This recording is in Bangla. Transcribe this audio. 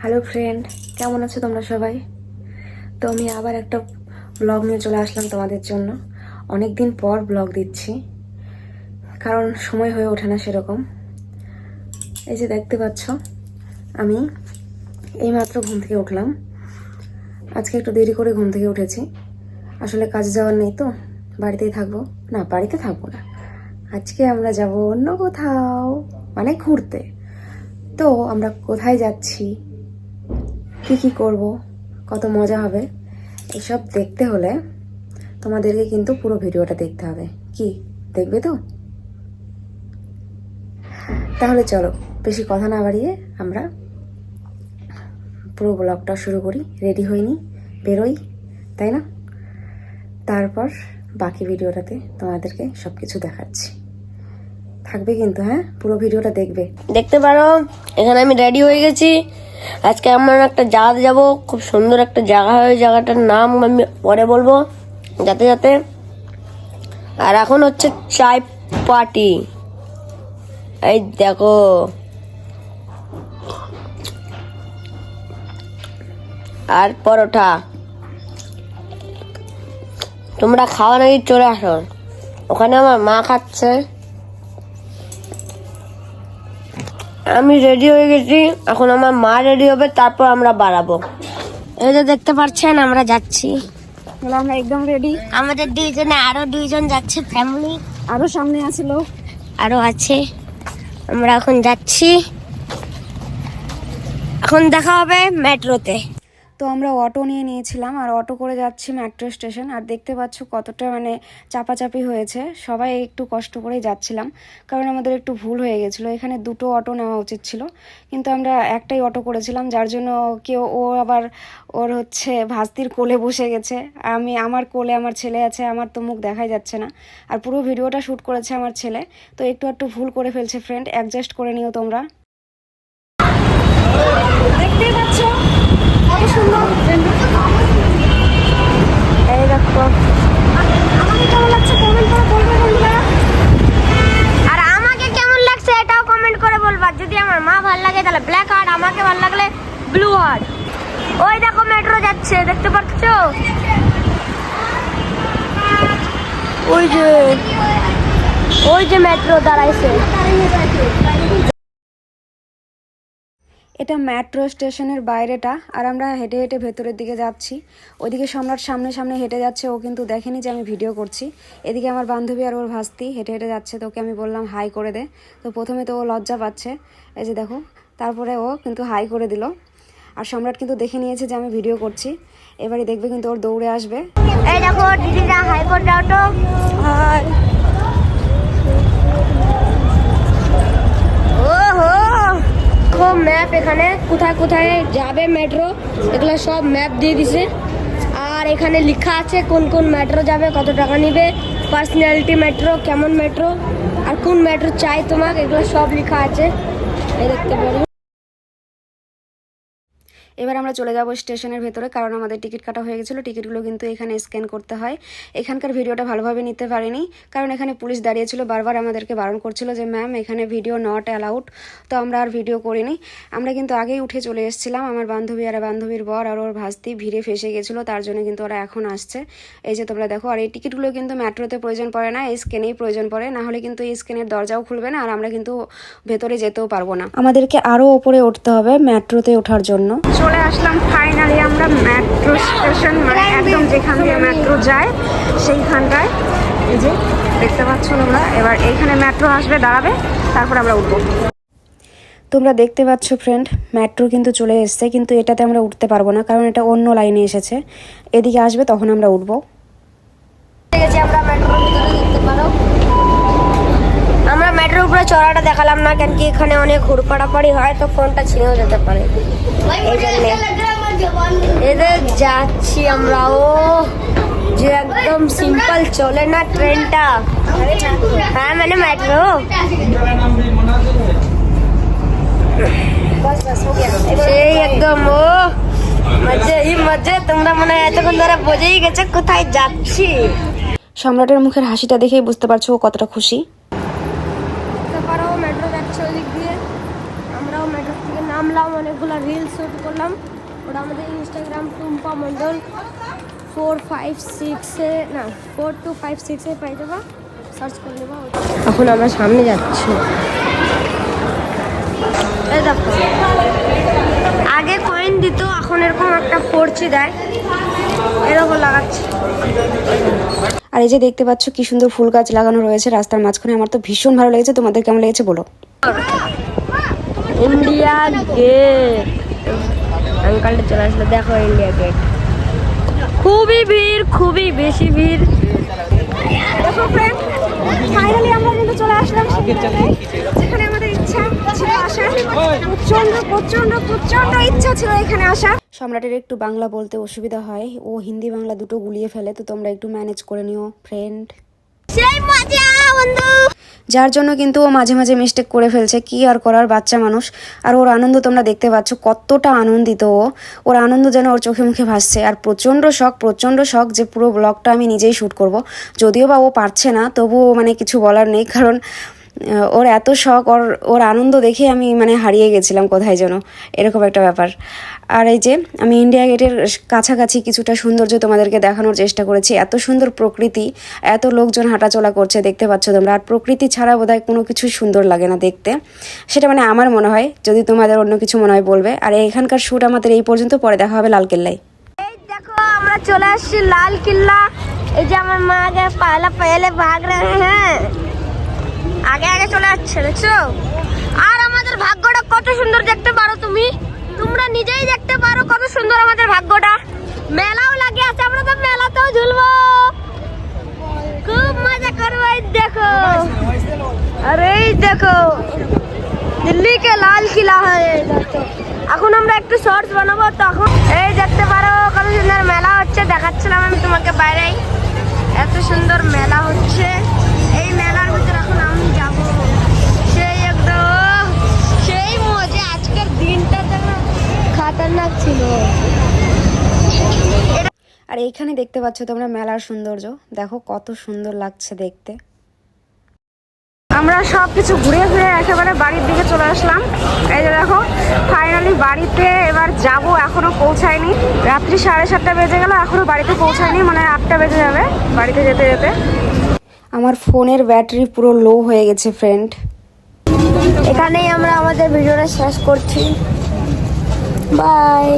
হ্যালো ফ্রেন্ড, কেমন আছো তোমরা সবাই? তো আমি আবার একটা ব্লগ নিয়ে চলে আসলাম তোমাদের জন্য। অনেক দিন পর ব্লগ দিচ্ছি, কারণ সময় হয়ে ওঠে না সেরকম। এই যে দেখতে পাচ্ছ, আমি এইমাত্র ঘুম থেকে উঠলাম। আজকে একটু দেরি করে ঘুম থেকে উঠেছি। আসলে কাজে যাওয়ার নেই তো, বাড়িতেই থাকবো। না, বাড়িতে থাকবো না, আজকে আমরা যাব অন্য কোথাও, মানে ঘুরতে। তো আমরা কোথায় যাচ্ছি, কি করব, কত মজা হবে, এসব দেখতে হলে তোমাদেরকে কিন্তু পুরো ভিডিওটা দেখতে হবে। কি দেখবে তো? তাহলে চলো, বেশি কথা না বাড়িয়ে আমরা পুরো ব্লগটা শুরু করি। রেডি হইনি, বেরোই, তাই না? তারপর বাকি ভিডিওটাতে তোমাদেরকে সব কিছু দেখাচ্ছি, থাকবে কিন্তু। হ্যাঁ, পুরো ভিডিওটা দেখবে। দেখতে পারো এখানে আমি রেডি হয়ে গেছি। আজকে আমরা একটা জায়গা যাব, খুব সুন্দর একটা জায়গা। হয় জায়গাটার নাম আমি পরে বলবো যাতে যাতে। আর এখন হচ্ছে চাই পার্টি। এই দেখো, আর পরোটা। তোমরা খাওয়া নাকি চলে আসো। ওখানে আমার মা খাচ্ছে, আমি রেডি হয়ে গেছি। এখন আমার মা রেডি হবে, তারপর আমরা বাড়াবো। এই যে দেখতে পাচ্ছেন আমরা যাচ্ছি। আমরা একদম রেডি। আমাদের দুইজনে আরো দুইজন যাচ্ছে, ফ্যামিলি আরো সামনে আছে লোক, আরো আছে। আমরা এখন যাচ্ছি, এখন দেখা হবে মেট্রোতে। তো আমরা অটো নিয়ে নিয়েছিলাম, আর অটো করে যাচ্ছি মেট্রো স্টেশন। আর দেখতে পাচ্ছ কতটা চাপাচাপি হয়েছে, সবাই একটু কষ্ট করেই যাচ্ছিলাম, কারণ আমাদের একটু ভুল হয়ে গেছিলো। এখানে দুটো অটো নেওয়া উচিত ছিল, কিন্তু আমরা একটাই অটো করেছিলাম, যার জন্য আবার ওর ভাস্তির কোলে বসে গেছে। আমার কোলে আমার ছেলে আছে, আমার তো মুখ দেখাই যাচ্ছে না। আর পুরো ভিডিওটা শ্যুট করেছে আমার ছেলে, তো একটু ভুল করে ফেলছে। ফ্রেন্ড, অ্যাডজাস্ট করে নিও তোমরা। দেখতেই পাচ্ছ কত সুন্দর। এই দেখো, আমাকে কেমন লাগছে কমেন্ট করে বলবে বন্ধুরা। আর আমাকে কেমন লাগছে এটাও কমেন্ট করে বলবা। যদি আমার মা ভালো লাগে তাহলে ব্ল্যাক হার্ট, আমাকে ভালো লাগলে ব্লু হার্ট। ওই দেখো মেট্রো যাচ্ছে, দেখতে পাচ্ছ? ওই যে মেট্রো দাঁড়াইছে। এটা মেট্রো স্টেশনের বাইরেটা, আর আমরা হেঁটে হেঁটে ভেতরের দিকে যাচ্ছি। ওইদিকে সম্রাট সামনে সামনে হেঁটে যাচ্ছে, ও কিন্তু দেখেনি যে আমি ভিডিও করছি। এদিকে আমার বান্ধবী আর ওর ভাস্তি হেঁটে হেঁটে যাচ্ছে, তো ওকে আমি বললাম হাই করে দে। তো প্রথমে তো ও লজ্জা পাচ্ছে, এই যে দেখো। তারপরে ও কিন্তু হাই করে দিল, আর সম্রাট কিন্তু দেখে নিয়েছে যে আমি ভিডিও করছি। এবারে দেখবে কিন্তু ওর দৌড়ে আসবে। এই দেখো দিদিরা, হাই করে দাও তো। হাই। ম্যাপ এখানে কোথায় কোথায় যাবে মেট্রো, এগুলো সব ম্যাপ দিয়ে দিছে। আর এখানে লেখা আছে কোন কোন মেট্রো যাবে, কত টাকা নেবে, পার্সোনালিটি মেট্রো, কেমন মেট্রো, আর কোন মেট্রো চাই তোমাকে, এগুলো সব লেখা আছে। এই দেখতে পারো। এবার আমরা চলে যাব স্টেশনের ভেতরে, কারণ আমাদের টিকিট কাটা হয়ে গেছিলো। টিকিটগুলো কিন্তু এখানে স্ক্যান করতে হয়। এখানকার ভিডিওটা ভালোভাবে নিতে পারিনি, কারণ এখানে পুলিশ দাঁড়িয়েছিল, বারবার আমাদেরকে বারণ করছিল যে ম্যাম এখানে ভিডিও নট অ্যালাউড। তো আমরা আর ভিডিও করিনি। আমরা কিন্তু আগেই উঠে চলে এসেছিলাম। আমার বান্ধবী আর বান্ধবীর বর আর ওর ভাস্তি ভিড়ে ফেসে গেছিলো, তার জন্য কিন্তু ওরা এখন আসছে। এই যে তোমরা দেখো। আর এই টিকিটগুলো কিন্তু মেট্রোতে প্রয়োজন পড়ে না, এই স্ক্যানেই প্রয়োজন পড়ে, না হলে কিন্তু এই স্ক্যানের দরজাও খুলবে না, আর আমরা কিন্তু ভেতরে যেতেও পারবো না। আমাদেরকে আরও ওপরে উঠতে হবে মেট্রোতে ওঠার জন্য। চলে আসলাম ফাইনালি আমরা মেট্রো স্টেশন, মানে একদম যেখান দিয়ে মেট্রো যায় সেইখানটায়। এই যে দেখতে পাচ্ছ তোমরা। এবার এইখানে মেট্রো আসবে, দাঁড়াবে, তারপর আমরা উঠবো। তোমরা দেখতে পাচ্ছ ফ্রেন্ড, মেট্রো কিন্তু চলে এসছে, কিন্তু এটাতে আমরা উঠতে পারবো না, কারণ এটা অন্য লাইনে এসেছে। এদিকে আসবে, তখন আমরা উঠবো। আমরা মেট্রোর ভিতরে দেখতে পারো। আমরা মেট্রোর উপরে চড়াটা দেখালাম না, কেন কি এখানে অনেক হুড়পাড়াপাড়ি হয়, তো ফোনটা ছিঁড়েও যেতে পারে। এই জন্য এদের যাচ্ছি আমরা। ও যে একদম সিম্পল চলে না ট্রেনটা। হ্যাঁ, মানে মেট্রো সেই একদম। ও মজে হি মজে। তোমরা মনে হয় এতক্ষণ ধরে বোঝেই গেছে কোথায় যাচ্ছি। সম্রাটের মুখের হাসিটা দেখেই বুঝতে পারছো ও কতটা খুশি। মেট্রো যাচ্ছে ওই দিক দিয়ে, আমরাও মেট্রো থেকে নামলাম। অনেকগুলো রিল শ্যুট করলাম। ওটা আমাদের ইনস্টাগ্রাম টুম্পা মণ্ডল 4-5-6 পাই যাবা, সার্চ করে নেবা। এখন আমরা সামনে যাচ্ছি। এই দেখো, আগে কয়েন দিত, এখন এরকম একটা পড়ছি দেয়, এরকম লাগাচ্ছে। আর এই যে দেখতে পাচ্ছ কি সুন্দর ফুল গাছ লাগানো রয়েছে রাস্তার মাঝখানে, আমার তো ভীষণ ভালো লেগেছে। তোমাদের কেমন লেগেছে বলো। ইন্ডিয়া গেট, আঙ্কালটা চলে আসলো, দেখো ইন্ডিয়া গেট। খুবই ভিড়, খুবই বেশি ভিড়। দেখো ফ্রেন্ড, ফাইনালি আমরা কিন্তু চলে আসলাম যেখানে আমাদের ইচ্ছা ছিল আসার। প্রচন্ড প্রচন্ড প্রচন্ড ইচ্ছা ছিল এখানে আসার। সম্রাটের একটু বাংলা বলতে অসুবিধা হয়, ও হিন্দি বাংলা দুটো গুলিয়ে ফেলে, তো তোমরা একটু ম্যানেজ করে নিও ফ্রেন্ড। সেই মজা বন্ধু, যার জন্য কিন্তু ও মাঝে মাঝে মিস্টেক করে ফেলছে, কি আর করার, বাচ্চা মানুষ। আর ওর আনন্দ তোমরা দেখতে পাচ্ছ, কতটা আনন্দিত ও। ওর আনন্দ যেন ওর চোখে মুখে ভাসছে। আর প্রচণ্ড শখ যে পুরো ব্লগটা আমি নিজেই শ্যুট করব। যদিও বা ও পারছে না, তবুও মানে কিছু বলার নেই, কারণ ওর এত শখ, ওর আনন্দ দেখে আমি মানে হারিয়ে গেছিলাম কোথায় যেন, এরকম একটা ব্যাপার। আর এই যে আমি ইন্ডিয়া গেটের কাছাকাছি কিছুটা সৌন্দর্য তোমাদেরকে দেখানোর চেষ্টা করেছি। এত সুন্দর প্রকৃতি, এত লোকজন হাঁটাচলা করছে দেখতে পাচ্ছ তোমরা। আর প্রকৃতি ছাড়া বোধহয় কোনো কিছু সুন্দর লাগে না দেখতে, সেটা মানে আমার মনে হয়। যদি তোমাদের অন্য কিছু মনে হয় বলবে। আর এখানকার শ্যুট আমাদের এই পর্যন্ত, পরে দেখা হবে লালকেল্লায়। এই দেখো আমরা চলে আসছি লাল কিল্লা। এই যে আমার মা আগে পহলে ভাগ রহে হ্যাঁ, আগে আগে চলে আসছে, দেখছো। আর আমাদের ভাগ্যটা কত সুন্দর দেখতে পারো তোমরা নিজেই দেখতে পারো কত সুন্দর আমাদের ভাগ্যটা। মেলাও লাগে আছে, আমরা তো মেলাতেও ঝুলবো, খুব মজা করবো। এই দেখো, আরে এই দেখো দিল্লি কে লাল কিলা হয়। এখন আমরা একটু শর্টস বানাবো, তখন এই দেখতে পারো কত সুন্দর মেলা হচ্ছে। দেখাচ্ছিলাম আমি তোমাকে বাইরে, এত সুন্দর মেলা হচ্ছে। এই মেলার ভিতরে এখন আমি যাব, সেই একদম সেই মজা। আজকের দিনটা যেন খাতারনাক ছিল। আর এইখানে দেখতে পাচ্ছ তোমরা মেলার সৌন্দর্য, দেখো কত সুন্দর লাগছে দেখতে। আমরা সব কিছু ঘুরে ফিরে একেবারে বাড়ির দিকে চলে আসলাম। এই যে দেখো, ফাইনালি বাড়িতে এবার যাব, এখনো পৌঁছায়নি। রাত্রি 7:30 বেজে গেল, এখনো বাড়িতে পৌঁছায়নি, মানে 8টা বেজে যাবে বাড়িতে যেতে যেতে। আমার ফোনের ব্যাটারি পুরো লো হয়ে গেছে ফ্রেন্ড। এখানেই আমরা আমাদের ভিডিওটা শেষ করছি। বাই।